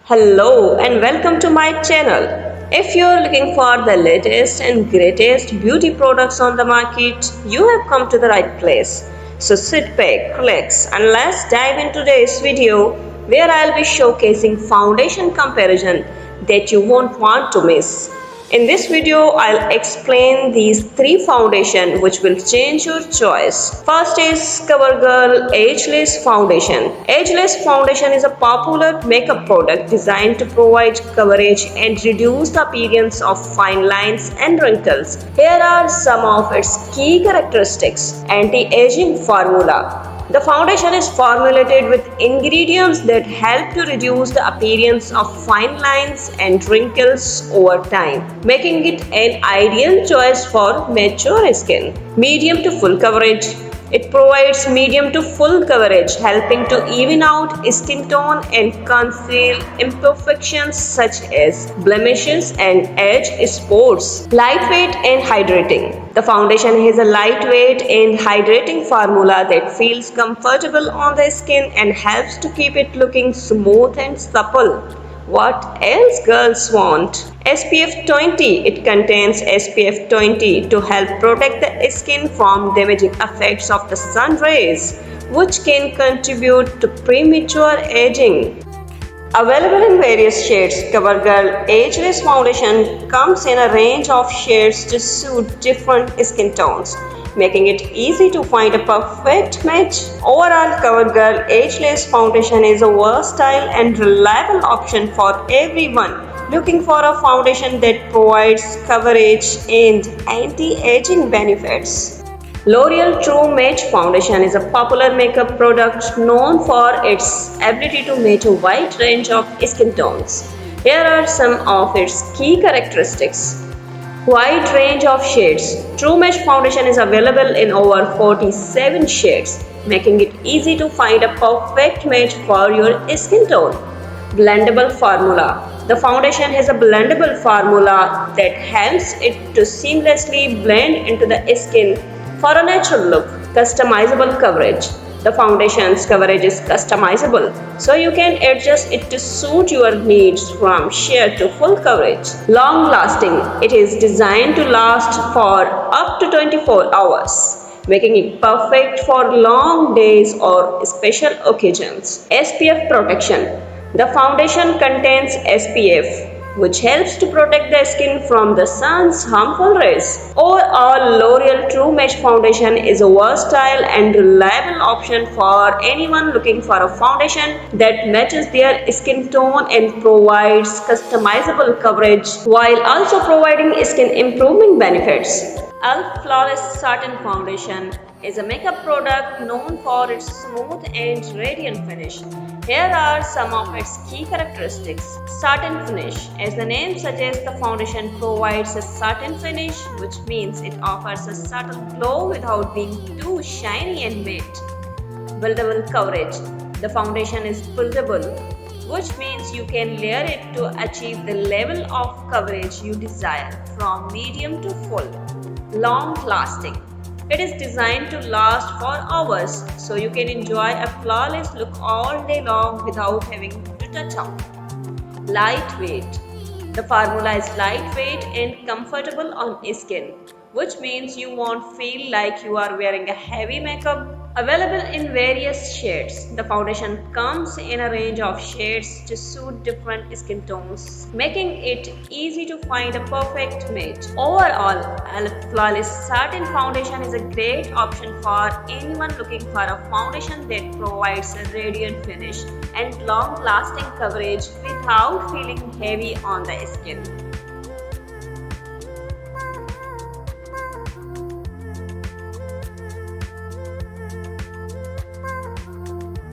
Hello and welcome to my channel. If you're looking for the latest and greatest beauty products on the market, you have come to the right place. So sit back, relax, and let's dive into today's video where I'll be showcasing foundation comparison that you won't want to miss. In this video, I'll explain these three foundations which will change your choice. First is Covergirl Ageless Foundation. Ageless Foundation is a popular makeup product designed to provide coverage and reduce the appearance of fine lines and wrinkles. Here are some of its key characteristics. Anti-aging formula. The foundation is formulated with ingredients that help to reduce the appearance of fine lines and wrinkles over time, making it an ideal choice for mature skin. Medium to full coverage. It provides medium to full coverage, helping to even out skin tone and conceal imperfections such as blemishes and age spots. Lightweight and hydrating. The foundation has a lightweight and hydrating formula that feels comfortable on the skin and helps to keep it looking smooth and supple. What else girls want? SPF 20. It contains SPF 20 to help protect the skin from damaging effects of the sun rays, which can contribute to premature aging. Available in various shades, Covergirl Ageless Foundation comes in a range of shades to suit different skin tones, making it easy to find a perfect match. Overall, Covergirl Ageless Foundation is a versatile and reliable option for everyone looking for a foundation that provides coverage and anti-aging benefits. L'Oreal True Match Foundation is a popular makeup product known for its ability to match a wide range of skin tones. Here are some of its key characteristics. Wide range of shades. True Match Foundation is available in over 47 shades, making it easy to find a perfect match for your skin tone. Blendable formula. The foundation has a blendable formula that helps it to seamlessly blend into the skin for a natural look. Customizable coverage. The foundation's coverage is customizable, so you can adjust it to suit your needs from sheer to full coverage. Long lasting. It is designed to last for up to 24 hours, making it perfect for long days or special occasions. SPF protection. The foundation contains SPF, which helps to protect the skin from the sun's harmful rays. Overall, L'Oreal True Match Foundation is a versatile and reliable option for anyone looking for a foundation that matches their skin tone and provides customizable coverage while also providing skin improvement benefits. e.l.f. Flawless Satin Foundation is a makeup product known for its smooth and radiant finish. Here are some of its key characteristics. Satin finish. As the name suggests, the foundation provides a satin finish, which means it offers a subtle glow without being too shiny and matte. Buildable coverage. The foundation is buildable, which means you can layer it to achieve the level of coverage you desire, from medium to full. Long lasting. It is designed to last for hours, so you can enjoy a flawless look all day long without having to touch up. Lightweight. The formula is lightweight and comfortable on skin, which means you won't feel like you are wearing a heavy makeup. Available in various shades, the foundation comes in a range of shades to suit different skin tones, making it easy to find a perfect match. Overall, e.l.f. Flawless Satin Foundation is a great option for anyone looking for a foundation that provides a radiant finish and long-lasting coverage without feeling heavy on the skin.